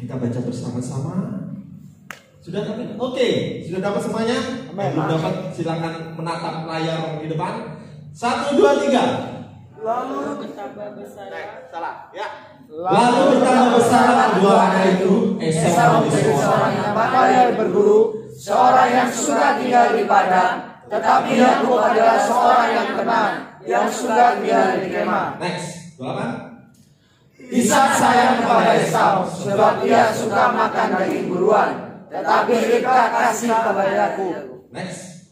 kita baca bersama-sama. Sudah dapat? Oke, sudah dapat semuanya? Belum dapat silakan menatap layar di depan. 1, 2, 3. Lalu bertambah besar. Salah, ya. Lalu bertambah besar kedua anak itu. Esau menjadi seorang yang pandai berburu, seorang yang suka tinggal di padang, tetapi Yakub adalah seorang yang tenang, yang suka tinggal di kemah. Next, 28. Ishak sayang kepada Esau, sebab dia suka makan daging buruan, tetapi Ribka kasih kepada Yakub. Next.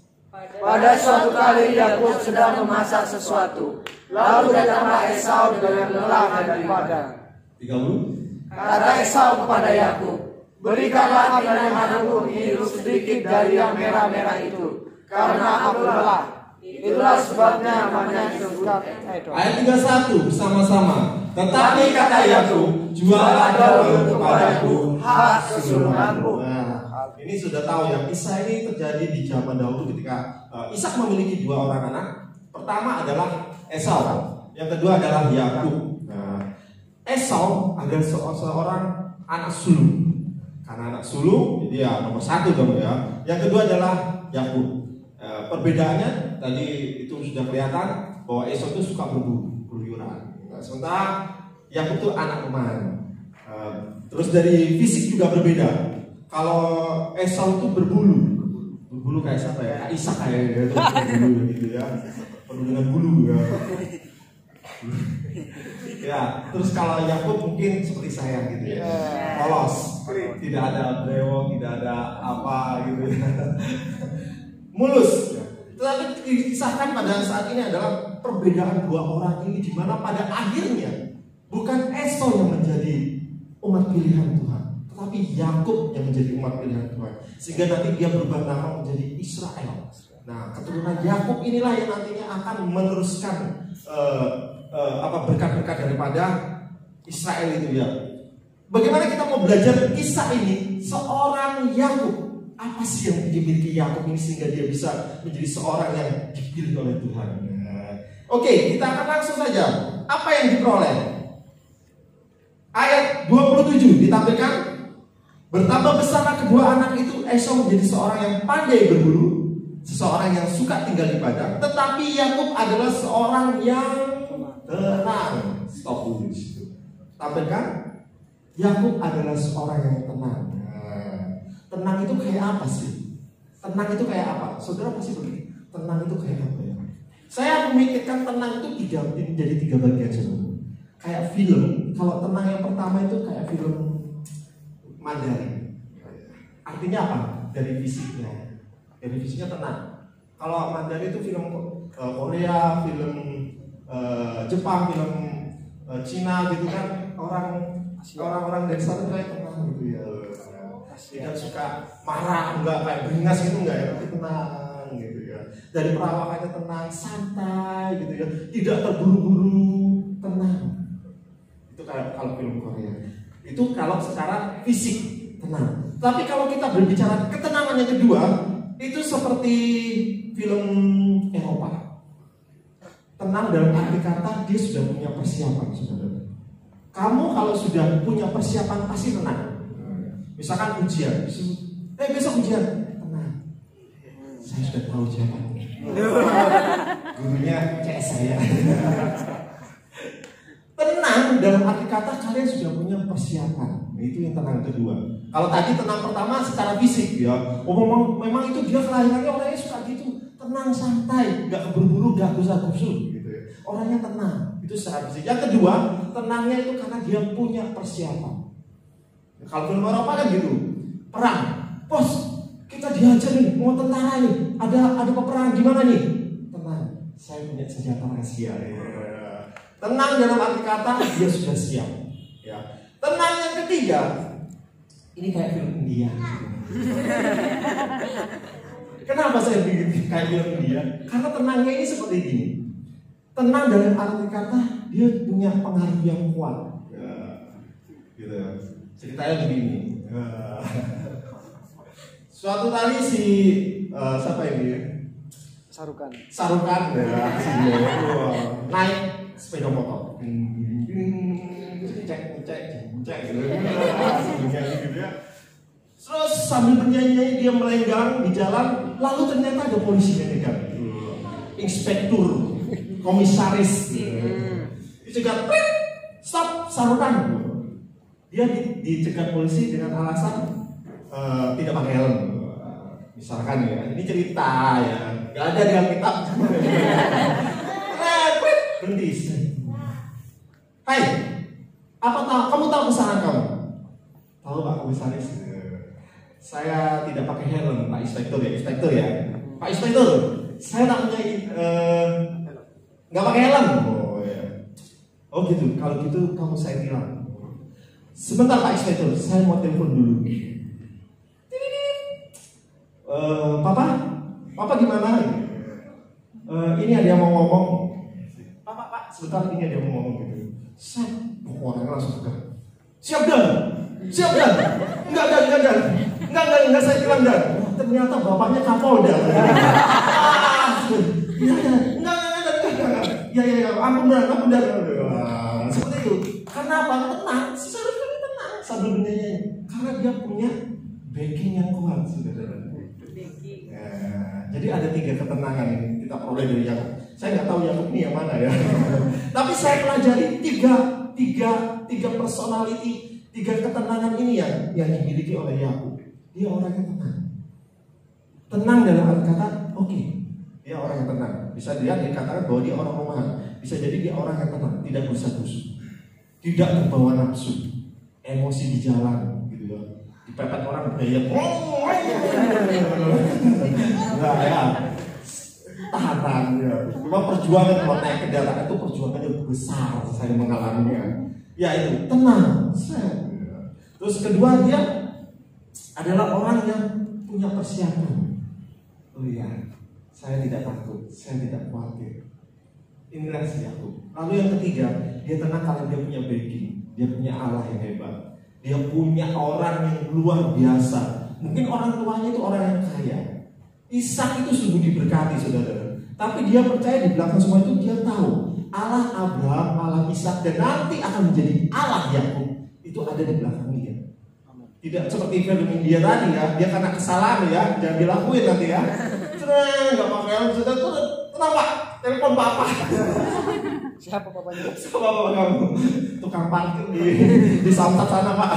Pada suatu kali Yakub sedang memasak sesuatu, lalu datanglah Esau dengan lelah dari padang. 30. Kata Esau kepada Yakub, berikanlah aku yang hadapku ini sedikit dari yang merah-merah itu, karena aku lelah. Itulah sebabnya namanya disebut Edom. Ayat 31 bersama-sama. Tetapi kata Yakub, jualah Daud kepadaku hak keturunanku. Nah, ini sudah tahu ya, kisah ini terjadi di zaman dahulu ketika Ishak memiliki 2 orang anak. Pertama adalah Esau, yang kedua adalah Yakub. Nah, Esau adalah seorang anak sulung. Karena anak sulung, jadi ya nomor 1 dong ya. Yang kedua adalah Yakub. Perbedaannya tadi itu sudah kelihatan bahwa Esau itu suka berluyuran. Nah, sementara Yakub itu anak teman. Terus dari fisik juga berbeda. Kalau Esau itu berbulu kayak siapa ya? Kayak Ishak kayak berbulu gitu ya. Penuh dengan bulu ya. Ya, terus kalau Yakub mungkin seperti saya gitu ya. Polos, tidak ada brewok, tidak ada apa gitu ya. Mulus. Tetapi dikisahkan pada saat ini adalah perbedaan 2 orang ini, di mana pada akhirnya bukan Esau yang menjadi umat pilihan Tuhan, tetapi Yakub yang menjadi umat pilihan Tuhan, sehingga nanti dia berubah nama menjadi Israel. Nah, keturunan Yakub inilah yang nantinya akan meneruskan berkat-berkat daripada Israel itu ya. Bagaimana kita mau belajar kisah ini seorang Yakub? Apa sih yang dimiliki Yakub ini sehingga dia bisa menjadi seorang yang dipilih oleh Tuhan? Oke, kita akan langsung saja. Apa yang diperoleh? Ayat 27 ditampilkan. Bertambah besar kedua anak itu, Esau menjadi seorang yang pandai berburu, seseorang yang suka tinggal di padang, tetapi Yakub adalah seorang yang tenang. Stop dulu di situ. Tampilkan. Yakub adalah seorang yang tenang. Tenang itu kayak apa sih? Tenang itu kayak apa? Saudara pasti begini. Tenang itu kayak apa ya? Saya memikirkan tenang itu menjadi 3 bagian saudara. Kayak film. Kalau tenang yang pertama itu kayak film Mandarin. Artinya apa? Dari fisiknya. Dari fisiknya tenang. Kalau Mandarin itu film Korea, film Jepang, film Cina gitu kan. Orang-orang dari sana kayak tenang gitu ya. Tidak suka marah, enggak kayak beringas gitu enggak ya, tapi tenang gitu ya. Dari perawakannya tenang, santai gitu ya, tidak terburu-buru, tenang. Itu kalau film Korea. Itu kalau secara fisik tenang. Tapi kalau kita berbicara ketenangan yang kedua, itu seperti film Eropa. Tenang dalam arti kata dia sudah punya persiapan, saudara. Kamu kalau sudah punya persiapan pasti tenang. Misalkan ujian, besok ujian, tenang. Saya sudah tahu jawabannya. Gurunya CS saya. Tenang dalam arti kata kalian sudah punya persiapan. Itu yang tenang kedua. Kalau tadi tenang pertama secara fisik ya, memang itu dia kelahirannya orangnya suka gitu, tenang santai, nggak keburu-buru, nggak gusar-gusur gitu ya. Orangnya tenang, itu secara fisik. Yang kedua, tenangnya itu karena dia punya persiapan. Kalau film Eropa kan gitu, perang, bos, kita dihajar nih, mau tentara nih, ada peperangan gimana nih? Tenang, saya punya senjata rahasia. Ya. Tenang dalam arti kata dia sudah siap. Ya. Tenang yang ketiga, ini kayak film India. Kenapa saya bikin kayak film India? Karena tenangnya ini seperti gini. Tenang dalam arti kata dia punya pengaruh yang kuat. Ya. Gitu. Ceritanya begini. Suatu kali siapa ini? Sarukan ya, naik sepeda motor. Cek gitu. sambil bernyanyi dia melenggang di jalan, lalu ternyata ada polisi yang dekat, inspektur, komisaris, dicegat, stop, sarukan. Dia dicegat polisi dengan alasan tidak pakai helm. Misalkan ya, ini cerita ya, nggak ada di Alkitab. Berhenti. Hai, kamu tahu pesanan kamu? Tahu Pak Komisaris? Saya tidak pakai helm, Pak Inspektur ya. Pak Inspektur, saya tak punya nggak pakai helm. Oh ya. Oh gitu. Kalau gitu kamu saya tilang. Sebentar Pak Inspektur, saya mau telepon dulu. Papa gimana? Ini ada yang mau ngomong. Pak, sebentar ini ada yang mau ngomong gitu. Orangnya langsung tegang. Siap dan. Enggak saya bilang dan. Ternyata bapaknya Kapolda. Ya, ampun dan. Seperti itu. Karena apa? Tenang. Si Saulus ini tenang sambil bernyanyi. Karena dia punya backing yang kuat, saudara. Jadi ada 3 ketenangan ini kita peroleh dari Yakub. Saya nggak tahu Yakub ini yang mana ya. Tapi saya pelajari tiga personality, 3 ketenangan ini yang dimiliki oleh Yakub. Dia orang yang tenang. Tenang dalam arti kata, oke, dia orang yang tenang. Bisa dikatakan bahwa dia orang rumahan. Bisa jadi dia orang yang tenang, tidak gusar-gusur, tidak terbawa nafsu, emosi di jalan, gitu ya. Dipepet orang bergaya, enggak ya, tahan ya. Memang perjuangan kalau naik kendaraan itu perjuangan yang besar, saya mengalaminya. Ya itu tenang. Terus kedua dia adalah orang yang punya persiapan. Oh iya, saya tidak takut, saya tidak khawatir. Inilah si Yakub. Lalu yang ketiga, dia tenang karena dia punya backing, dia punya Allah yang hebat. Dia punya orang yang luar biasa. Mungkin orang tuanya itu orang yang kaya. Ishak itu sungguh diberkati, saudara. Tapi dia percaya di belakang semua itu dia tahu Allah Abraham, Allah Ishak, dan nanti akan menjadi Allah Yakub itu ada di belakang dia. Tidak seperti film India tadi ya, dia karena kesalahan ya, jangan dilakuin nanti ya. Nggak pakai helm, saudara. Kenapa? Telepon bapak. Siapa bapaknya? Siapa bapak kamu? Tukang parkir di Samsat sana Pak.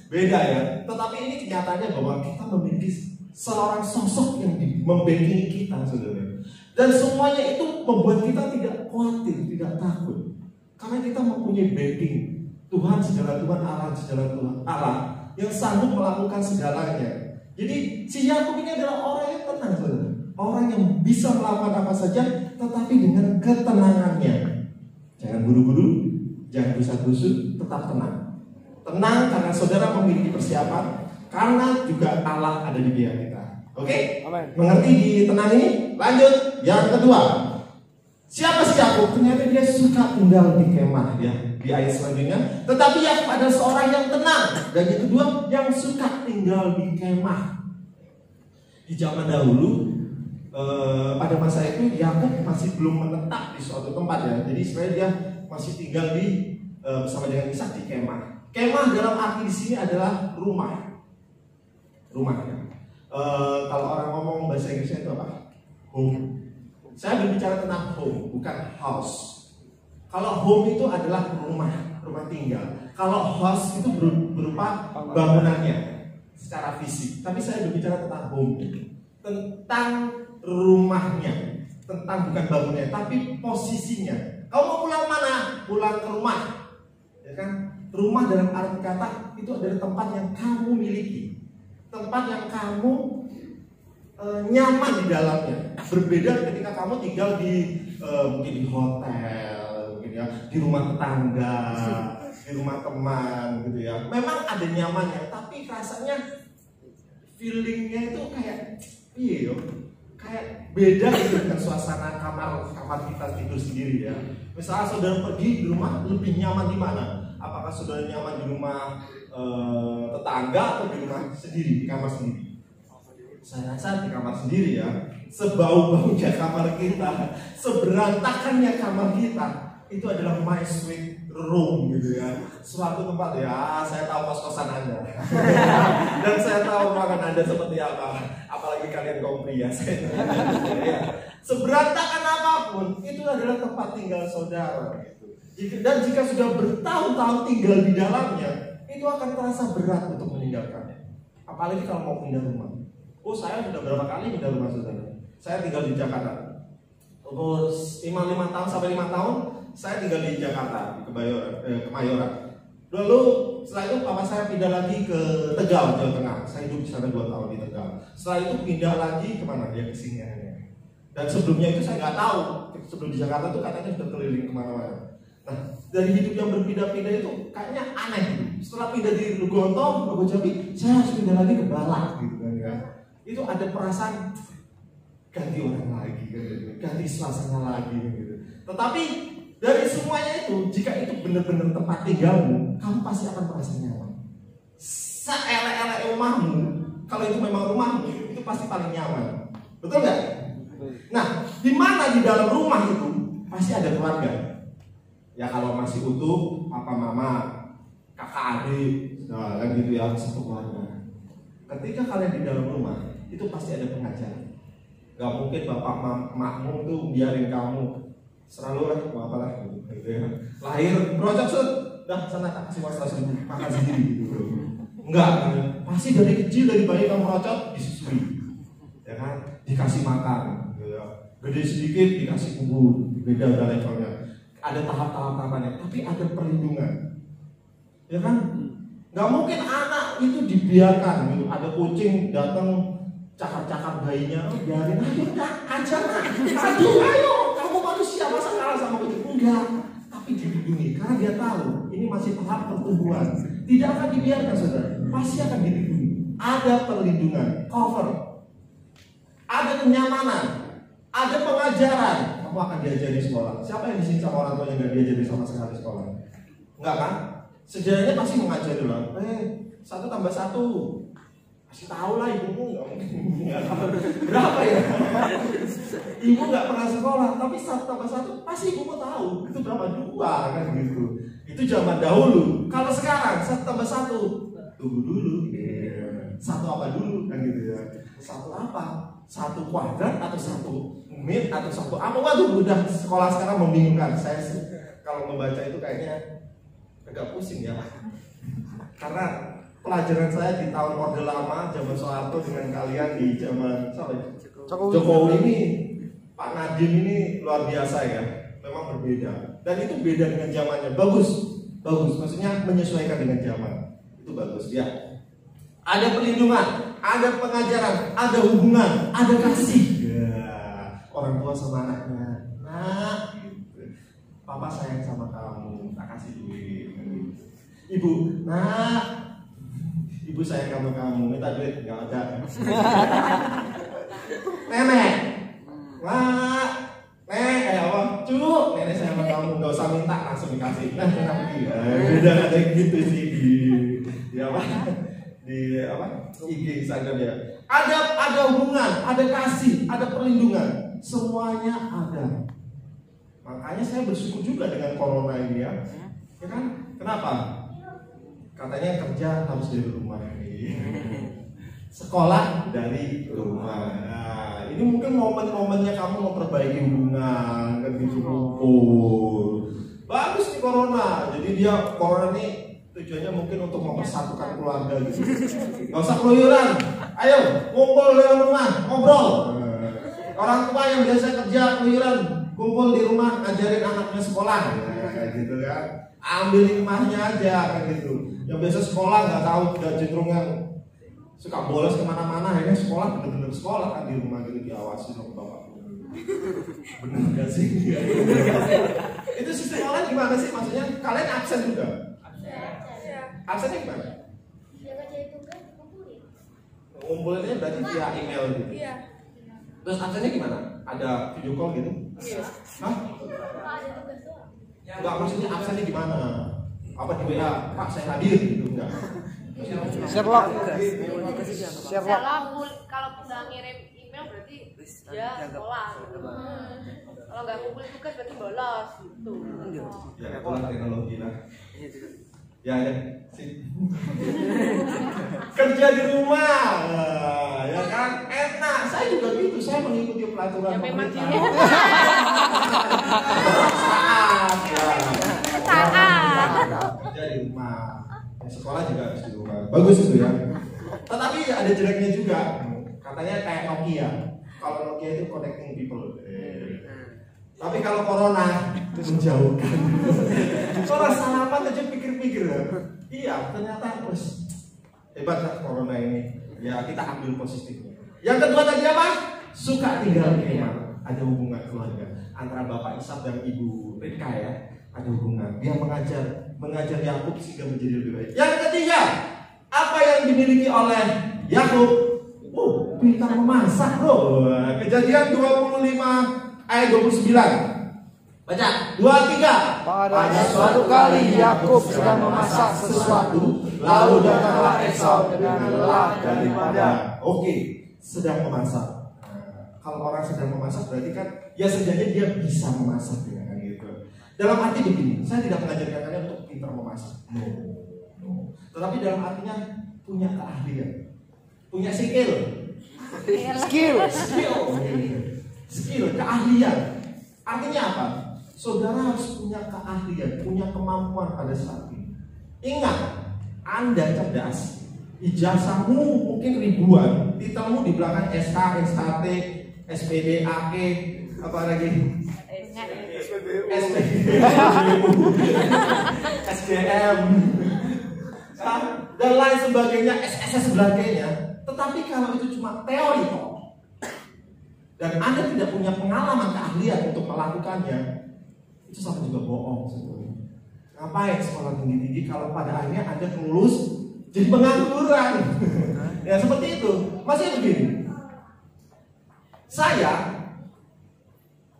Beda ya. Tetapi ini kenyataannya bahwa kita memiliki seorang sosok yang membacking kita, saudara. Dan semuanya itu membuat kita tidak khawatir, tidak takut. Karena kita mempunyai backing Tuhan segala Tuhan, Allah segala Tuhan, Allah yang sanggup melakukan segalanya. Jadi si Yakub ini adalah orang yang tenang, saudara. Orang yang bisa melakukan apa saja, tetapi dengan ketenangannya. Jangan buru-buru, jangan gusar-gusur, tetap tenang. Tenang karena saudara memiliki persiapan, karena juga Allah ada di pihak kita. Oke? Mengerti di tenang ini? Lanjut. Yang kedua, siapa si Yakub? Ternyata dia suka tinggal di kemah ya, di ayat selanjutnya. Tetapi Yakub adalah seorang yang tenang. Dan yang kedua, yang suka tinggal di kemah. Di zaman dahulu, pada masa itu Yakub masih belum menetap di suatu tempat ya. Jadi sebenarnya dia masih tinggal di bersama dengan Ishak di kemah. Kemah dalam arti di sini adalah rumah. Rumah ya. Kalau orang ngomong bahasa Inggrisnya itu apa? Home. Saya berbicara tentang home, bukan house. Kalau home itu adalah rumah tinggal. Kalau house itu berupa bangunannya secara fisik. Tapi saya berbicara tentang home, tentang rumahnya, tentang bukan bangunannya, tapi posisinya. Kamu mau pulang mana? Pulang ke rumah, ya kan? Rumah dalam arti kata itu adalah tempat yang kamu miliki, tempat yang kamu nyaman di dalamnya. Berbeda ketika kamu tinggal di mungkin di hotel, mungkin ya di rumah tetangga, di rumah teman, gitu ya. Memang ada nyamannya, tapi rasanya feelingnya itu kayak iya, kayak beda gitu dengan suasana kamar kita tidur sendiri ya. Misalnya saudara pergi di rumah lebih nyaman di mana? Apakah saudara nyaman di rumah tetangga atau di rumah sendiri, di kamar sendiri? Saya rasa di kamar sendiri ya. Sebau-baunya kamar kita, seberantakannya kamar kita, itu adalah my sweet room gitu ya. Suatu tempat ya, saya tahu kos-kosan Anda. Dan saya tahu ruangan Anda seperti apa. Apalagi kalian kaum pria. Seberantakan apapun, itu adalah tempat tinggal saudara. Dan jika sudah bertahun-tahun tinggal di dalamnya, itu akan terasa berat untuk meninggalkannya. Apalagi kalau mau pindah rumah. Oh, saya sudah berapa kali pindah rumah saudara. Saya tinggal di Jakarta. Terus 5 tahun sampai 5 tahun saya tinggal di Jakarta, di Kemayoran. Lalu setelah itu papa saya pindah lagi ke Tegal, Jawa Tengah. Saya hidup di sana 2 tahun di Tegal. Setelah itu pindah lagi kemana? Dia ke sini akhirnya. Dan sebelumnya itu saya nggak tahu. Sebelum di Jakarta itu katanya sudah keliling kemana-mana. Nah, dari hidup yang berpindah-pindah itu kayaknya aneh. Setelah pindah di Lugonto, Jambi, saya harus pindah lagi ke Balak gitu kan ya. Itu ada perasaan ganti orang lagi, ganti suasana lagi gitu. Tetapi dari semuanya itu, jika itu benar-benar tempat tinggalmu, kamu pasti akan merasa nyaman. Seelek-elek rumahmu, kalau itu memang rumahmu, itu pasti paling nyaman. Betul nggak? Nah, di mana di dalam rumah itu pasti ada keluarga. Ya kalau masih utuh, papa mama, kakak adik, nah kan gitu ya, satu keluarga. Ketika kalian di dalam rumah, itu pasti ada pengajaran. Gak mungkin bapak makmu tuh biarin kamu selalu lah mau apalah gitu ya. Lahir project set, dah sana tak kasih masalah sendiri, makan sendiri gitu. Enggak, pasti dari kecil dari bayi kamu merocot disusui, ya kan, dikasih makan, gitu ya. Gede sedikit dikasih kubur, beda levelnya. Ada tahap-tahapannya, tapi ada perlindungan, ya kan? Gak mungkin anak itu dibiarkan gitu. Ada kucing datang cakar-cakar bayinya, biarin aja, enggak, ajar lah, aduh, ayo, kamu manusia masa kalah sama kucing? Enggak, tapi dilindungi, karena dia tahu ini masih tahap pertumbuhan, tidak akan dibiarkan saudara, pasti akan dilindungi. Ada perlindungan, cover, ada kenyamanan, ada pengajaran, kamu akan diajari sekolah. Siapa yang di sini sama orang tua yang nggak diajari sama sekali sekolah? Enggak kan? Sejarahnya pasti mengajari lah. 1 tambah 1. Kasih tahu lah ibumu, nggak mungkin berapa ya? Ibu nggak pernah sekolah, tapi 1 tambah 1 pasti ibumu tahu itu berapa, 2 kan gitu. Itu zaman dahulu. Kalau sekarang 1 tambah 1 tunggu dulu, 1 apa dulu kan gitu ya? 1 apa? 1 kuadrat atau 1 menit atau 1 apa? Waduh, udah sekolah sekarang membingungkan. Saya kalau membaca itu kayaknya agak pusing ya, karena pelajaran saya di tahun Orde Lama, zaman Soeharto dengan kalian di zaman Jokowi ini, Pak Nadiem ini luar biasa ya, memang berbeda. Dan itu beda dengan zamannya, bagus, maksudnya menyesuaikan dengan zaman, itu bagus ya. Ada perlindungan, ada pengajaran, ada hubungan, ada kasih. Ya, orang tua sama anaknya, nak, gitu. Papa sayang sama kamu, tak kasih duit. Ibu, nak, ibu sayang sama kamu, minta duit nggak ada. Nenek, mak, nenek kayak apa? Cu, nenek sayang sama kamu, nggak usah minta, langsung dikasih. Nah, kenapa dia? Beda ada gitu sih di apa? Di apa? IG Instagram ya. Ada hubungan, ada kasih, ada perlindungan, semuanya ada. Makanya saya bersyukur juga dengan corona ini ya. Ya kan? Kenapa? Katanya kerja harus dari rumah, sekolah dari rumah. Nah, ini mungkin momen-momennya kamu memperbaiki hubungan, kan gitu, kumpul. Bagus nih corona. Jadi dia corona ini tujuannya mungkin untuk mempersatukan keluarga gitu. Gak usah keluyuran. Ayo kumpul di rumah, ngobrol. Orang tua yang biasa kerja keluyuran, kumpul di rumah ngajarin anaknya sekolah. Kayak gitu kan. Ambil hikmahnya aja kan gitu. Yang biasa sekolah nggak tahu, udah cenderung yang suka bolos kemana-mana, akhirnya sekolah bener-bener sekolah kan di rumah gitu, diawasi sama bapak. Bener nggak sih? Itu sistem online gimana sih? Maksudnya kalian absen juga? Absennya gimana? Ya ngerjain tugas ngumpulin. Ngumpulinnya berarti via email gitu? Iya. Terus absennya gimana? Ada video call gitu? Iya. Hah? Ada tugas doang. Enggak, maksudnya absennya gimana? Apa di WA, Pak saya hadir gitu, enggak? Sherlock. Kalau kalau udah ngirim email berarti ya sekolah. Kalau nggak kumpul tugas berarti bolos gitu. Ya itulah teknologi lah. Ya, sip. Kerja di rumah, ya kan enak. Saya juga gitu, saya mengikuti peraturan Ya memang pemerintah. gitu. Kerja di rumah, sekolah juga harus di rumah. Bagus itu ya. Tetapi ada jeleknya juga. Katanya kayak Nokia. Kalau Nokia itu connecting people. Tapi kalau corona menjauhkan. Orang sarapan aja pikir-pikir ya. Iya, ternyata terus hebat lah corona ini. Ya kita ambil positifnya. Yang kedua tadi apa? Suka tinggal di kemah. Ada hubungan keluarga antara Bapak Ishak dan Ibu Rika ya. Ada hubungan. Dia mengajar Yakub sehingga menjadi lebih baik. Yang ketiga, apa yang dimiliki oleh Yakub? Pintar memasak bro. Kejadian 25 ayat 29. Baca 23. Pada suatu kali Yakub sedang memasak sesuatu, lalu datanglah Esau dengan lelah daripada. Oke, sedang memasak. Kalau orang sedang memasak berarti kan ya setidaknya dia bisa memasak ya kan gitu. Dalam arti begini, saya tidak mengajarkan kalian untuk pintar memasak. No. Tetapi dalam artinya punya keahlian, punya skill, keahlian. Artinya apa? Saudara harus punya keahlian, punya kemampuan pada saat ini. Ingat, Anda cerdas. Ijazahmu mungkin ribuan, titelmu di belakang SK, SKT, SPD, AK, apa lagi? SDM, dan lain sebagainya, SSS sebagainya. Tetapi kalau itu cuma teori kok, dan Anda tidak punya pengalaman keahlian untuk melakukannya, itu sama juga bohong sebetulnya. Ngapain sekolah tinggi-tinggi kalau pada akhirnya Anda lulus jadi pengangguran? Ya seperti itu. Masih begini.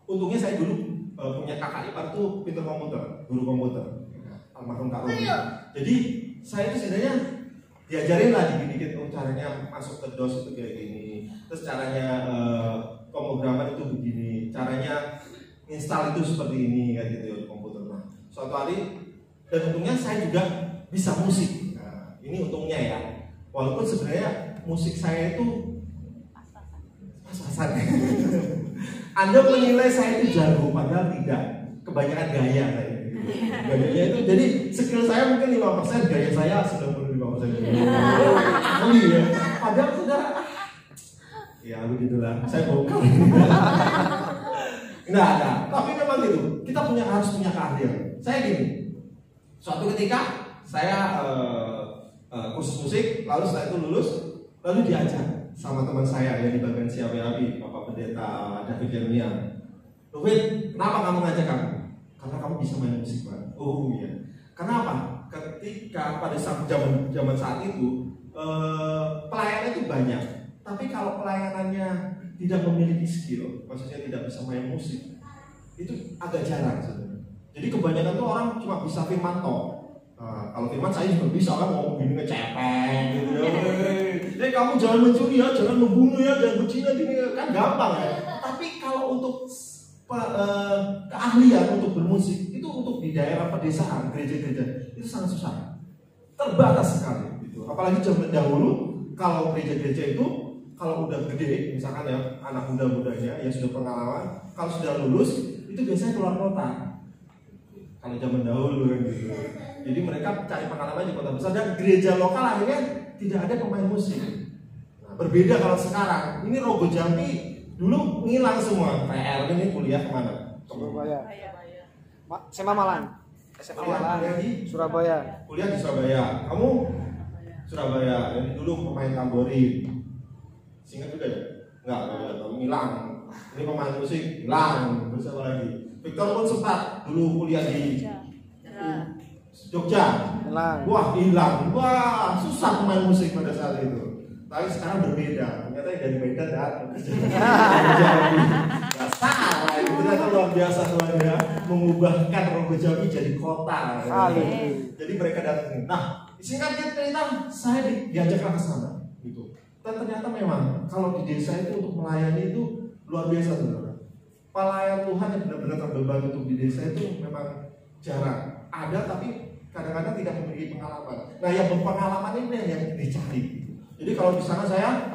Untungnya saya dulu punya kakak ipar tuh pintar komputer, guru komputer, almarhum Kak Robi. Jadi saya itu sebenarnya diajarin lah dikit-dikit caranya masuk ke DOS itu kayak gini, terus caranya pemrograman itu begini, caranya install itu seperti ini kayak gitu ya di komputer. Nah, suatu hari dan untungnya saya juga bisa musik. Nah, ini untungnya ya. Walaupun sebenarnya musik saya itu pas-pasan. Anda menilai saya itu jago, padahal tidak. Kebanyakan gaya saya. Gayanya itu, jadi skill saya mungkin 5%, gaya saya 95%. Iya, padahal saudara. Ya begitulah, saya bongkar. Nggak ada, tapi memang gitu. Kita harus punya keahlian. Saya gini, suatu ketika saya kursus musik, lalu setelah itu lulus, lalu diajak sama teman saya yang di bagian CAWAB, Bapak Pendeta David Jeremia. Wait, kenapa kamu ngajak kamu? Karena kamu bisa main musik, Pak. Oh iya. Kenapa? Ketika pada zaman saat itu pelayanan itu banyak, tapi kalau pelayanannya tidak memiliki skill, maksudnya tidak bisa main musik, itu agak jarang sebenarnya. Jadi kebanyakan tuh orang cuma bisa firman toh. Nah, kalau firman saya juga bisa kan ngomong gini ngecepeng gitu ya. Kamu jangan mencuri ya, jangan membunuh ya, jangan berzina gini kan gampang ya. Tapi kalau untuk keahlian untuk bermusik itu untuk di daerah pedesaan, gereja-gereja itu sangat susah, terbatas sekali gitu. Apalagi zaman dahulu kalau gereja-gereja itu kalau udah gede, misalkan ya anak muda-mudanya yang sudah pengalaman, kalau sudah lulus itu biasanya keluar kota. Kalau zaman dahulu kan gitu. Jadi mereka cari pengalaman di kota besar dan gereja lokal akhirnya tidak ada pemain musik. Nah, berbeda kalau sekarang. Ini Rogo Jambi dulu ngilang semua. PR ini kuliah kemana? Surabaya. SMA Malang. SMA Malang di Surabaya. Kuliah di Surabaya. Kamu Surabaya. Yang dulu pemain tamborin. Singkat juga ya? Enggak, kamu ngilang. Ini pemain musik hilang. Terus apa lagi? Victor pun sempat dulu kuliah di Jogja. Wah hilang. Wah susah pemain musik pada saat itu. Tapi sekarang berbeda. Ternyata yang dari Medan datang. Gak salah. Itu ternyata luar biasa Tuhan ya. Mengubahkan Rogo Jambi jadi kota. Jadi mereka datang. Nah singkat cerita saya diajakkan ke sana. Gitu. Dan ternyata memang kalau di desa itu untuk melayani itu luar biasa saudara. pelayan Tuhan yang benar-benar terbeban untuk di desa itu memang jarang. Ada tapi kadang-kadang tidak memiliki pengalaman. Nah, yang berpengalaman ini yang dicari. Jadi kalau di sana saya,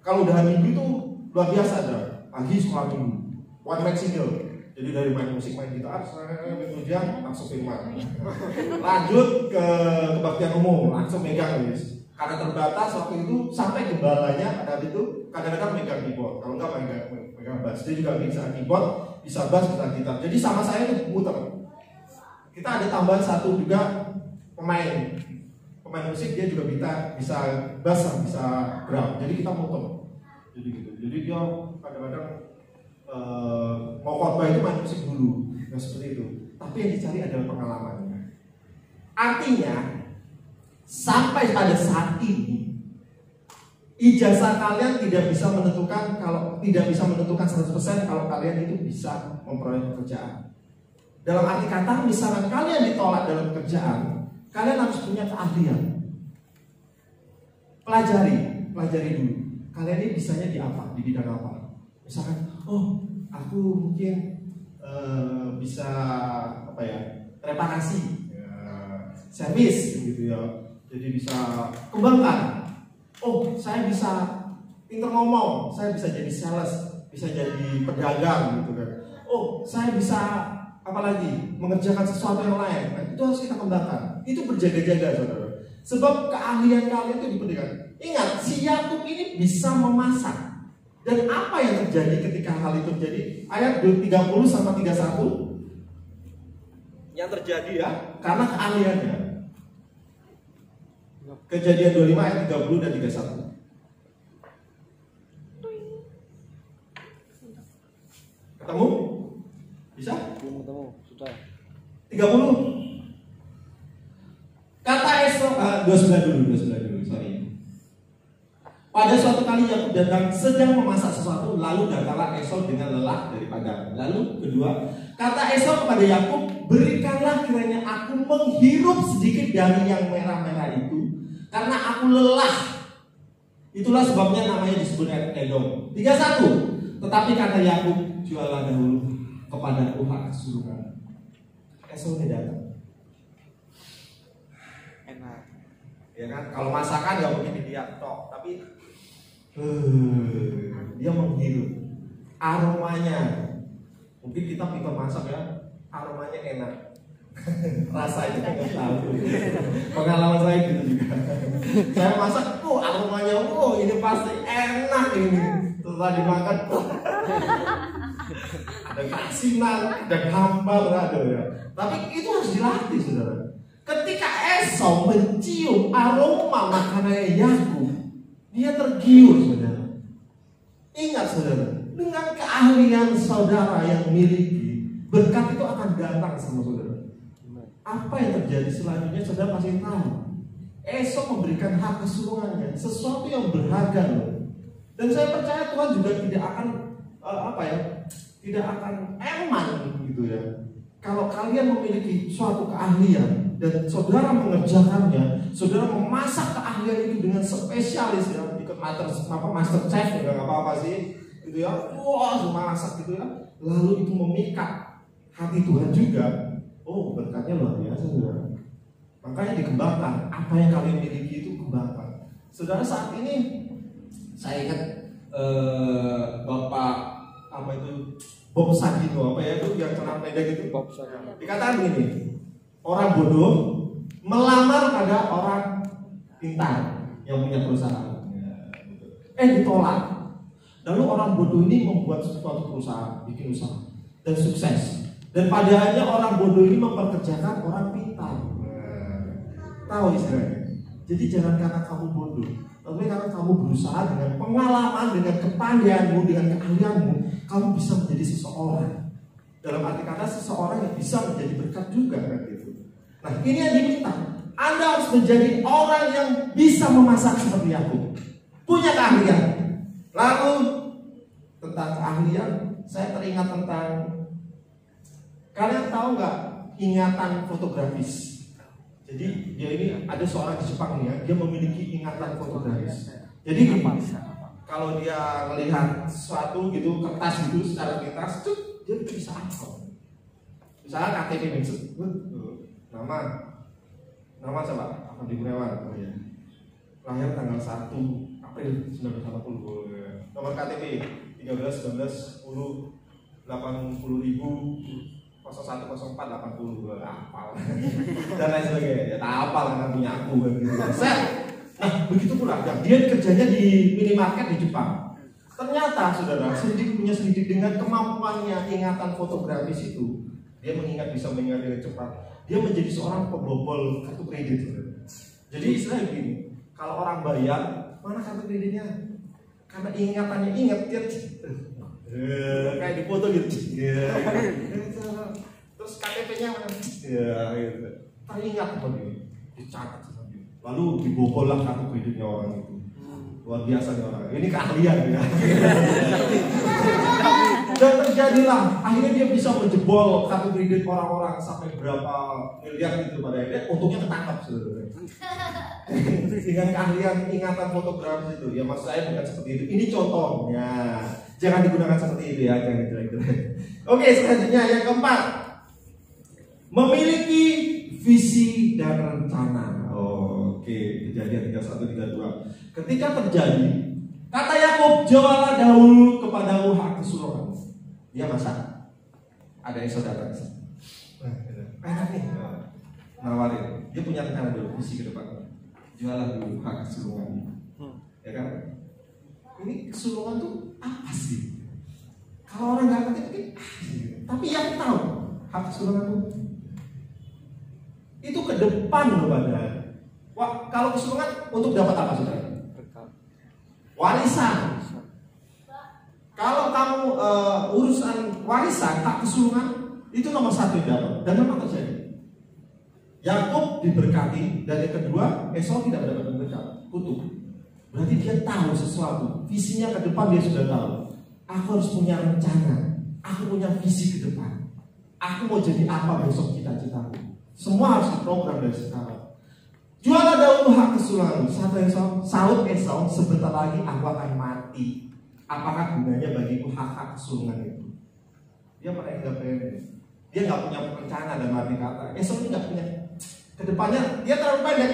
kalau udah minggu itu luar biasa ada. Pagi sekolah minggu, one man single. Jadi dari main musik, main gitar, kemudian langsung firman. Lanjut ke kebaktian umum, langsung megang guys. Karena terbatas waktu itu sampai gembalanya ada itu kadang-kadang megang keyboard, kalau enggak megang bass. Dia juga bisa keyboard, bisa bass, bisa gitar. Jadi sama saya itu muter. Kita ada tambahan satu juga pemain musik, dia juga bisa bass, bisa drum. Jadi kita muter. Jadi gitu. Jadi dia kadang-kadang mau khotbah itu main musik dulu, nah seperti itu. Tapi yang dicari adalah pengalamannya. Artinya sampai pada saat ini ijazah kalian tidak bisa menentukan 100% kalau kalian itu bisa memperoleh pekerjaan. Dalam arti kata, misalkan kalian ditolak dalam pekerjaan, kalian harus punya keahlian. Pelajari dulu. Kalian ini bisanya di apa? Di bidang apa? Misalkan, oh, aku mungkin bisa apa ya? Reparasi, servis, gitu ya. Jadi bisa kembangkan. Oh, saya bisa pinter ngomong, saya bisa jadi sales, bisa jadi pedagang, gitu kan. Oh, saya bisa apalagi mengerjakan sesuatu yang lain. Nah, itu harus kita kembangkan. Itu berjaga-jaga, saudara. Sebab keahlian kalian itu dipentingkan. Ingat, si Yakub ini bisa memasak. Dan apa yang terjadi ketika hal itu terjadi? Ayat 30 sampai 31. Yang terjadi ya, karena keahliannya. Kejadian 25 ayat 30 dan 31. Ketemu? Bisa? Belum ketemu, sudah. 30. Kata Esau, 29 dulu, sorry. Pada suatu kali Yakub datang sedang memasak sesuatu, lalu datanglah Esau dengan lelah dari padang. Lalu kedua, kata Esau kepada Yakub, berikanlah kiranya aku menghirup sedikit dari yang merah-merah itu, karena aku lelah. Itulah sebabnya namanya disebut Edom. 31. Tetapi kata Yakub, jualah dahulu kepada Tuhan kesuruhan. Esau ini datang. Enak. Ya kan, kalau masakan nggak mungkin dilihat tok, tapi dia menghirup aromanya. Mungkin kita pintar masak ya, aromanya enak. Rasa itu nggak tahu. Pengalaman saya gitu juga. Saya masak, aromanya, ini pasti enak ini. Setelah dimakan, ada keasinan, ada hambar, ada ya. Tapi itu harus dilatih, saudara. Ketika Esau mencium aroma makanannya Yakub, dia tergiur, saudara. Ingat, saudara, dengan keahlian saudara yang miliki, berkat itu akan datang sama saudara. Apa yang terjadi selanjutnya, saudara pasti tahu. Esau memberikan hak kesulungannya, sesuatu yang berharga loh. Dan saya percaya Tuhan juga tidak akan tidak akan eman gitu ya. Kalau kalian memiliki suatu keahlian dan saudara mengerjakannya, saudara memasak keahlian itu dengan spesialis ya, ikut master chef ya, nggak apa-apa sih, gitu ya. Wah, masak gitu ya. Lalu itu memikat hati Tuhan juga. Oh, berkatnya luar biasa, saudara. Makanya dikembangkan. Apa yang kalian miliki itu kembangkan. Saudara, saat ini saya ingat Bapak apa itu Bob Sagino, apa ya itu yang kenal pendek itu. Bob Sagino. Dikatakan begini, orang bodoh melamar pada orang pintar yang punya perusahaan. Ditolak. Lalu orang bodoh ini membuat suatu perusahaan, bikin usaha dan sukses. Dan padahalnya orang bodoh ini memperkerjakan orang pintar. Tahu istilahnya. Jadi jangan karena kamu bodoh, tapi karena kamu berusaha dengan pengalaman, dengan kepandaianmu, dengan keahlianmu, kamu bisa menjadi seseorang. Dalam arti kata seseorang yang bisa menjadi berkat juga kan gitu. Nah, ini yang diminta. Anda harus menjadi orang yang bisa memasak seperti aku, punya keahlian. Lalu tentang keahlian, saya teringat tentang, kalian tahu nggak ingatan fotografis? Jadi dia ini ada seorang di Jepang ya, dia memiliki ingatan fotografis. Jadi kalau dia melihat sesuatu gitu, kertas gitu secara pintas, dia bisa apa? Misalnya KTP maksud, nama coba Afandi Gunawan, oh ya. Lahir tanggal 1 April 1980. Nomor KTP 13 19 10 80.000 0104 80 hafal dan lain sebagainya. Ya tak hafal karena punya aku gitu. Nah, begitu pula dia kerjanya di minimarket di Jepang. Ternyata saudara, selidik dengan kemampuannya ingatan fotografis itu, dia bisa mengingat dengan cepat. Dia menjadi seorang pembobol kartu kredit. Jadi istilahnya begini, kalau orang bayar, mana kartu kreditnya? Karena ingatannya ingat dia kayak di foto gitu. Terus KTP-nya mana? Ya, gitu. Teringat begini, dicatat. Lalu dibobol lah kartu kreditnya orang itu. Luar biasa nih orang. Ini keahlian ya. Dan terjadilah, akhirnya dia bisa menjebol kartu kredit orang-orang sampai berapa miliar gitu pada akhirnya. Untungnya ketangkap sebenarnya. Dengan keahlian ingatan fotografi itu, ya maksud saya bukan seperti itu. Ini contohnya. Jangan digunakan seperti itu ya, jangan jelek-jelek. Oke, selanjutnya yang keempat, memiliki visi dan rencana. Oke, Kejadian 31-32. Ketika terjadi, kata Yakub, jualah dahulu kepadamu hak keseluruhan. Dia masak. Ada yang saudara. Enak nih. Nawarin. Dia punya rencana dulu, visi ke depan. Jualah dulu hak keseluruhan. Ya kan? Ini keseluruhan tuh apa sih? Kalau orang nggak ngerti mungkin, tapi yang tahu hak keseluruhan itu ke depan loh badan. Wah, kalau keseluruhan untuk dapat apa saudara? Warisan. Kalau kamu urusan warisan, hak keseluruhan itu nomor 1 yang dapat. Dan memang terjadi. Yakub diberkati dan yang kedua Esau tidak mendapatkan berkat, kutuk. Berarti dia tahu sesuatu, visinya ke depan dia sudah tahu. Aku harus punya rencana, aku punya visi ke depan. Aku mau jadi apa besok cita-citaku. Semua harus diprogram dari sekarang. Jualah dahulu hak keseluruhan. Sahut Esau, sebentar lagi aku akan mati. Apakah gunanya bagiku hak keseluruhan itu? Dia dia nggak punya rencana dan mati kata. Esau ini nggak punya. Kedepannya dia terlalu pendek.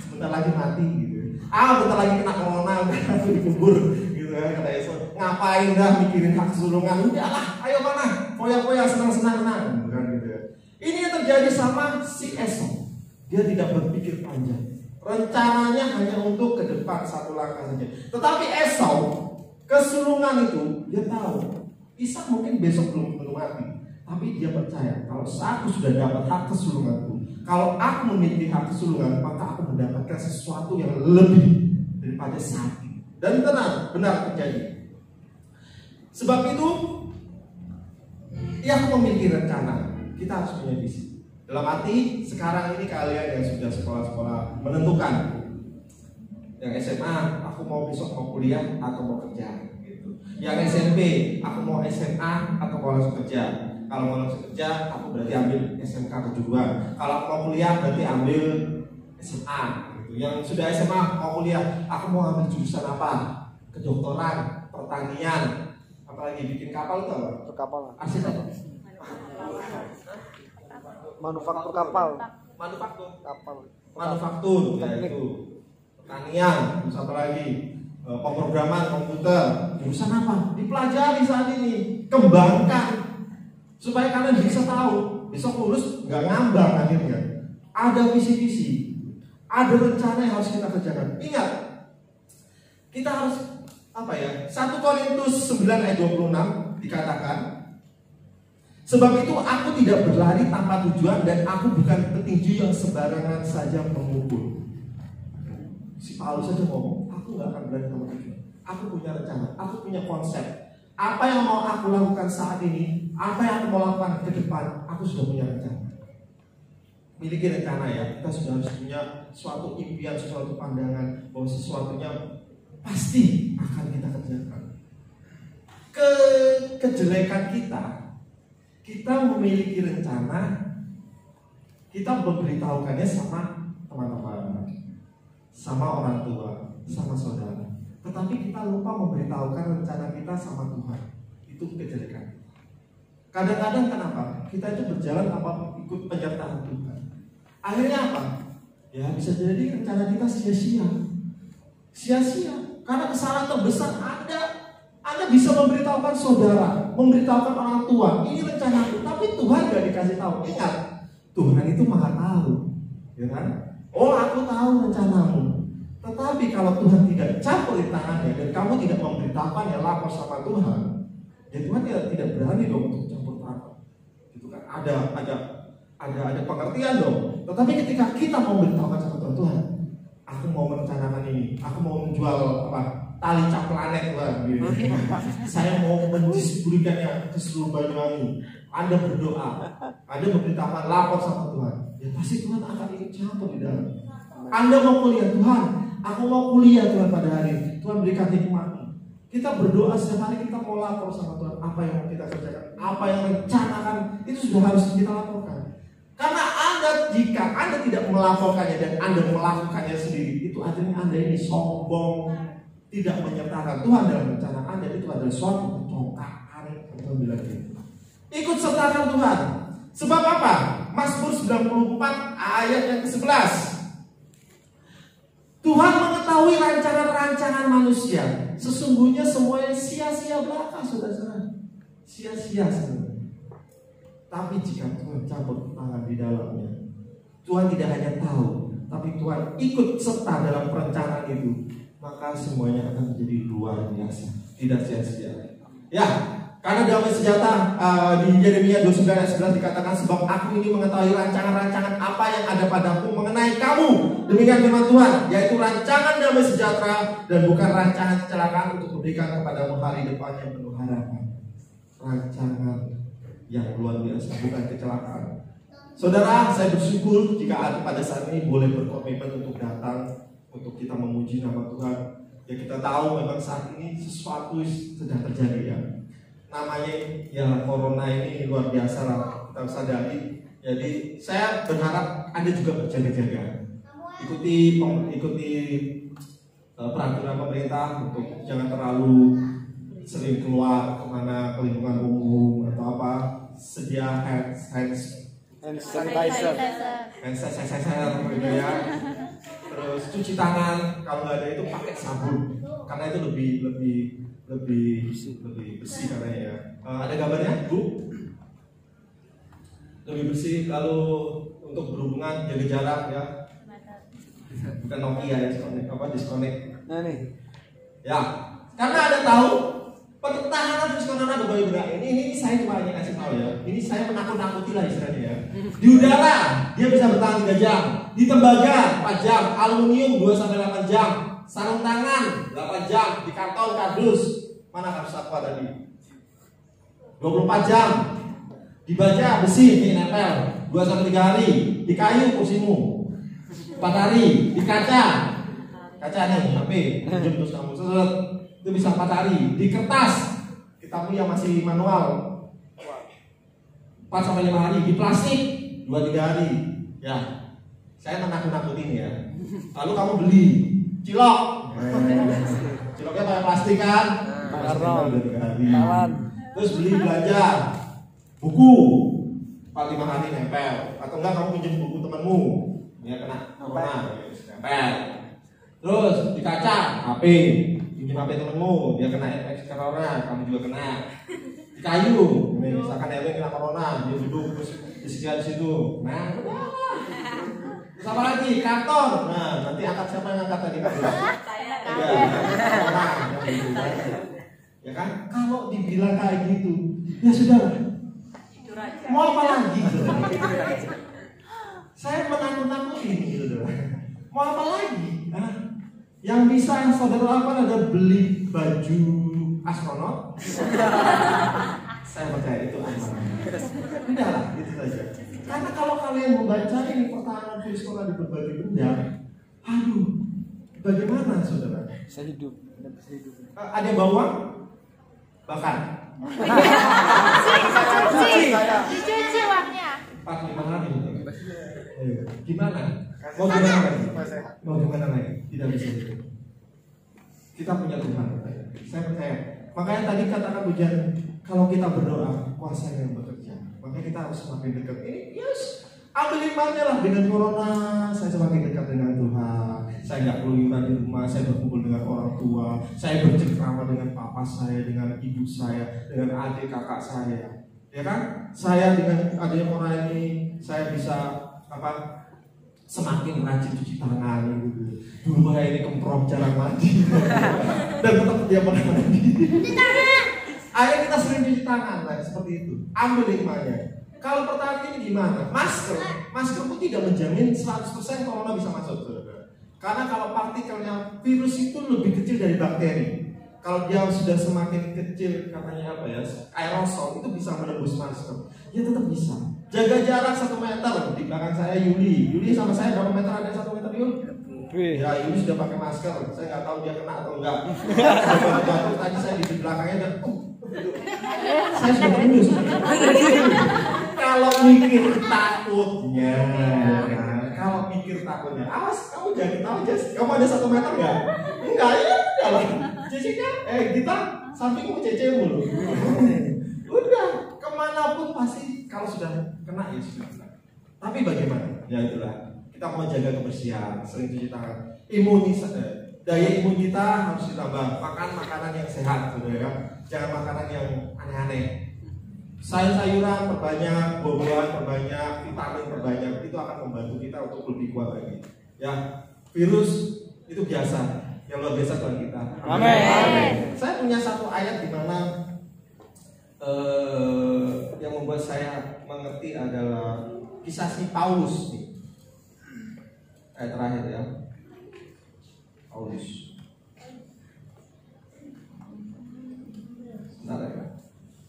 Sebentar lagi mati gitu. Bentar lagi kena corona, aku dikubur gitu kan kata Esau. Ngapain dah mikirin hak keseluruhan? Udahlah, ayo mana? Foya-foya senang-senang gitu kan gitu ya. Ini yang terjadi sama si Esau. Dia tidak berpikir panjang. Rencananya hanya untuk ke depan satu langkah saja. Tetapi Esau kesulungan itu dia tahu. Ishak mungkin besok belum mati, tapi dia percaya kalau aku sudah dapat hak kesulunganku, kalau aku memiliki hak kesulungan, maka aku mendapatkan sesuatu yang lebih daripada saat ini. Dan tenang, benar terjadi. Sebab itu, aku memiliki rencana. Kita harus punya visi. Dalam arti sekarang ini kalian yang sudah sekolah-sekolah menentukan. Yang SMA, aku mau besok mau kuliah atau mau kerja gitu. Yang SMP, aku mau SMA atau mau langsung kerja. Kalau mau langsung kerja, aku berarti ambil SMK kejuruan. Kalau aku mau kuliah berarti ambil SMA gitu. Yang sudah SMA mau kuliah, aku mau ambil jurusan apa? Kedokteran, pertanian, apalagi bikin kapal itu apa? Kapal. Arsitek. Manufaktur kapal. Manufaktur ya itu. Pertanian, terus apa lagi? Pemrograman komputer. Jurusan apa? Dipelajari saat ini, kembangkan supaya kalian bisa tahu. Besok lulus nggak ngambang akhirnya. Ada visi-visi, ada rencana yang harus kita kerjakan. Ingat, kita harus apa ya? 1 Korintus 9 ayat 26 dikatakan, sebab itu aku tidak berlari tanpa tujuan dan aku bukan petinju yang sembarangan saja memukul. Si Paulus saja ngomong, aku nggak akan berlari tanpa tujuan. Aku punya rencana, aku punya konsep. Apa yang mau aku lakukan saat ini, apa yang aku mau lakukan ke depan, aku sudah punya rencana. Miliki rencana ya, kita sudah harus punya suatu impian, suatu pandangan bahwa sesuatunya pasti akan kita kerjakan. Kejelekan kita memiliki rencana, kita memberitahukannya sama teman-teman, sama orang tua, sama saudara. Tetapi kita lupa memberitahukan rencana kita sama Tuhan. Itu kejelekan. Kadang-kadang kenapa? Kita itu berjalan tanpa ikut penyertaan Tuhan. Akhirnya apa? Ya bisa jadi rencana kita sia-sia. Sia-sia. Karena kesalahan terbesar Anda bisa memberitahukan saudara, memberitahukan orang tua, ini rencanaku, tapi Tuhan gak dikasih tahu. Ingat, Tuhan itu maha tahu, ya kan? Oh, aku tahu rencanamu. Tetapi kalau Tuhan tidak campur di tangannya dan kamu tidak memberitahukannya, lapor sama Tuhan, ya Tuhan tidak berani dong untuk campur tangan. Gitu kan? Ada pengertian dong. Tetapi ketika kita mau memberitahukan sama Tuhan, aku mau merencanakan ini, aku mau menjual tali cap planet lah, gitu. Saya mau mendistribusikannya ke seluruh Banyuwangi. Anda berdoa, Anda memberitahukan, lapor sama Tuhan, ya pasti Tuhan akan ikut campur di dalam. Anda mau kuliah, Tuhan, aku mau kuliah Tuhan pada hari ini. Tuhan berikan hikmat. Kita berdoa setiap hari, kita mau lapor sama Tuhan apa yang mau kita kerjakan, apa yang rencanakan, itu sudah harus kita laporkan. Karena jika Anda tidak melaporkannya dan Anda melakukannya sendiri, itu artinya Anda ini sombong, tidak menyertakan Tuhan dalam rencana Anda. Itu adalah suatu kecongkakan. Tuhan bilang gitu. Ikut sertakan Tuhan. Sebab apa? Mazmur 94 ayat yang ke-11. Tuhan mengetahui rancangan-rancangan manusia. Sesungguhnya semuanya sia-sia belaka, saudara-saudara. Sia-sia sebenarnya. Tapi jika Tuhan campur tangan di dalamnya, Tuhan tidak hanya tahu, tapi Tuhan ikut serta dalam perencanaan itu, maka semuanya akan menjadi luar biasa, tidak sia-sia. Ya, karena damai sejahtera di Yeremia 29 ayat 11 dikatakan, sebab aku ini mengetahui rancangan-rancangan apa yang ada padaku mengenai kamu. Demikian firman Tuhan, yaitu rancangan damai sejahtera dan bukan rancangan kecelakaan, untuk memberikan kepadamu hari depan yang penuh harapan. Rancangan yang luar biasa, bukan kecelakaan. Saudara, saya bersyukur jika pada saat ini boleh berkomitmen untuk datang, untuk kita memuji nama Tuhan. Ya kita tahu memang saat ini sesuatu sedang terjadi ya. Namanya ya corona ini luar biasa lah, kita sadari. Jadi saya berharap Anda juga berjaga-jaga. Ikuti peraturan pemerintah untuk jangan terlalu sering keluar kemana, ke lingkungan umum atau apa. Sedia hand sanitizer gitu ya. Terus cuci tangan, kalau nggak ada itu pakai sabun, karena itu lebih bersih karena ya. Ada gambarnya, Bu? Lebih bersih. Kalau untuk berhubungan jaga jarak ya. Bukan Nokia ya, disconnect. Nah nih. Ya, karena Anda tahu pertahanan virus corona berbahaya. Ini saya cuma hanya kasih tahu ya. Ini saya menakut-nakuti lah istilahnya ya. Di udara dia bisa bertahan 3 jam. Di tembaga 4 jam. Aluminium 2-8 jam. Sarung tangan 8 jam. Di karton kardus, mana harus apa tadi? 24 jam. Di baja besi ini nempel 2-3 hari. Di kayu kursimu 4 hari. Di kaca nih HP jam terus kamu itu bisa 4 hari. Di kertas kitabmu yang masih manual 4-5 hari. Di plastik 2-3 hari. Ya, saya menakut-nakutin ya. Lalu kamu beli cilok, ciloknya pakai plastik kan? Plastik 2-3 hari. Terus beli belanja buku 4-5 hari nempel. Atau enggak kamu pinjam buku temanmu, ya kena nempel. Terus di kaca HP, pinjam HP temenmu, dia kena infeksi corona, kamu juga kena. Di kayu, misalkan Erwin kena corona, dia duduk terus disediakan di situ. Nah, terus apa lagi? Karton. Nah, nanti angkat siapa yang angkat tadi? Saya ya kan? Kalau dibilang kayak gitu, ya sudah. Mau apa lagi? Saya menakut-nakutin gitu. Mau apa lagi? Yang bisa yang saudara lakukan adalah beli baju astronot. Saya percaya itu aman. Udahlah, itu saja. Karena kalau kalian membaca ini pertahanan virus corona di berbagai benda, aduh, bagaimana saudara? Bisa hidup. Ada yang bawa? Bahkan. dicuci uangnya 4-5 hari. Gimana? Mau gimana lagi? Mau gimana lagi? Tidak bisa itu. Kita punya Tuhan. Saya percaya. Makanya tadi katakan hujan, kalau kita berdoa, kuasa yang bekerja. Makanya kita harus semakin dekat. Ini yes, ambil imannya lah dengan corona. Saya semakin dekat dengan Tuhan. Saya nggak keluyuran di rumah. Saya berkumpul dengan orang tua. Saya bercengkrama dengan papa saya, dengan ibu saya, dengan adik kakak saya. Ya kan? Saya dengan adik orang ini, saya bisa semakin rajin cuci tangan gitu. Dulu saya ini kemprok jarang mandi. Dan tetap dia pernah mandi. Akhirnya kita sering cuci tangan, nah, seperti itu. Ambil hikmahnya. Kalau pertanyaan ini gimana? Masker pun tidak menjamin 100% corona bisa masuk, saudara. Karena kalau partikelnya virus itu lebih kecil dari bakteri. Kalau dia sudah semakin kecil, katanya apa ya, aerosol itu bisa menembus masker. Ya tetap bisa. Jaga jarak 1 meter. Di belakang saya Yuli sama saya berapa meter? Ada 1 meter Yuli? Ya Yuli sudah pakai masker. Saya nggak tahu dia kena atau enggak. Tadi saya di belakangnya dan saya sudah tunduk. Kalau mikir takutnya, awas kamu jangan tahu Jess. Kamu ada 1 meter nggak? Enggak ya, kalau Jessica, kita sampingmu cece mulu. Udah, kemanapun pasti kalau sudah kena ya sudah. Tapi bagaimana? Ya itulah, kita mau jaga kebersihan, sering cuci tangan. Daya imun kita harus ditambah. Makan makanan yang sehat, saudara. Jangan makanan yang aneh-aneh. Sayur-sayuran perbanyak, buah-buahan perbanyak, vitamin perbanyak. Itu akan membantu kita untuk lebih kuat lagi. Ya, virus itu biasa. Yang luar biasa Tuhan kita. Amin. Saya punya satu ayat di mana yang membuat saya mengerti adalah kisah si Paulus. Ayat terakhir ya. Paulus. Bentar ya.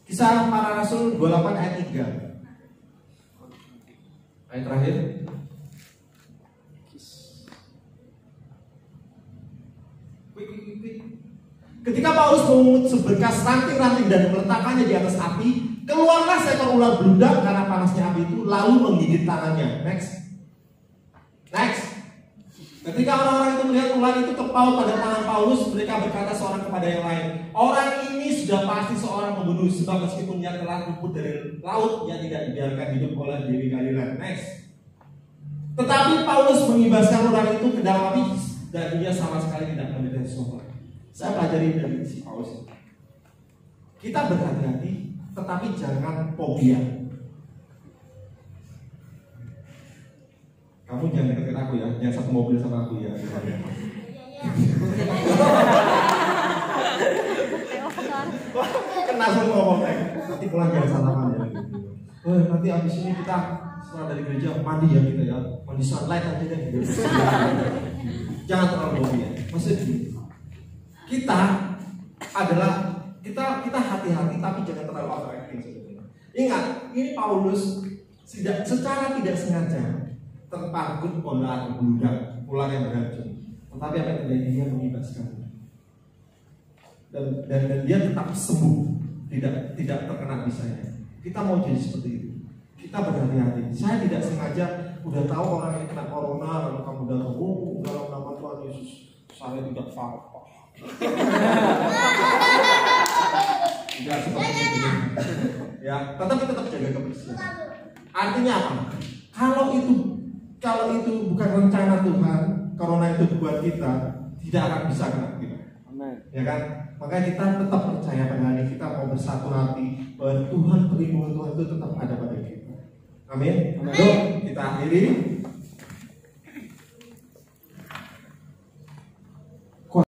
Kisah para Rasul 28 ayat 3. Ayat terakhir. Ketika Paulus memungut seberkas ranting-ranting dan meletakkannya di atas api, keluarlah seekor ular beludak karena panasnya api itu, lalu menggigit tangannya. Next. Ketika orang-orang itu melihat ular itu terpaut pada tangan Paulus, mereka berkata seorang kepada yang lain, orang ini sudah pasti seorang pembunuh, sebab meskipun dia telah luput dari laut, dia tidak dibiarkan hidup oleh Dewi Galilea. Next. Tetapi Paulus mengibaskan ular itu ke dalam api dan dia sama sekali tidak menderita sesuatu. Saya pelajari dari si Paulus. Kita berhati-hati, tetapi jangan fobia. Kamu jangan deketin aku ya, jangan satu mobil sama aku ya. Kena semua ngomong, nanti pulang jangan salaman ya. Nanti abis ini kita setelah dari gereja mandi ya kita ya, mandi sunlight aja deh. Jangan terlalu fobia. Maksudnya kita hati-hati tapi jangan terlalu overacting. Ingat, ini Paulus secara tidak sengaja terpanggut ular beludak, ular yang beracun. Tetapi apa yang terjadi? Dia mengibaskan dan dia tetap sembuh, tidak terkena bisanya. Kita mau jadi seperti itu. Kita berhati-hati. Saya tidak sengaja udah tahu orang yang kena corona lalu kamu datang, dalam nama Tuhan Yesus saya tidak apa-apa. Tidak seperti itu. Ya, tetapi tetap jaga kebersihan. Artinya apa? Kalau itu bukan rencana Tuhan, corona itu buat kita, tidak akan bisa kena kita. Amen. Ya kan? Makanya kita tetap percaya pada hari kita mau bersatu hati bahwa Tuhan, perlindungan Tuhan itu tetap ada pada kita. Amin. Yuk, kita akhiri.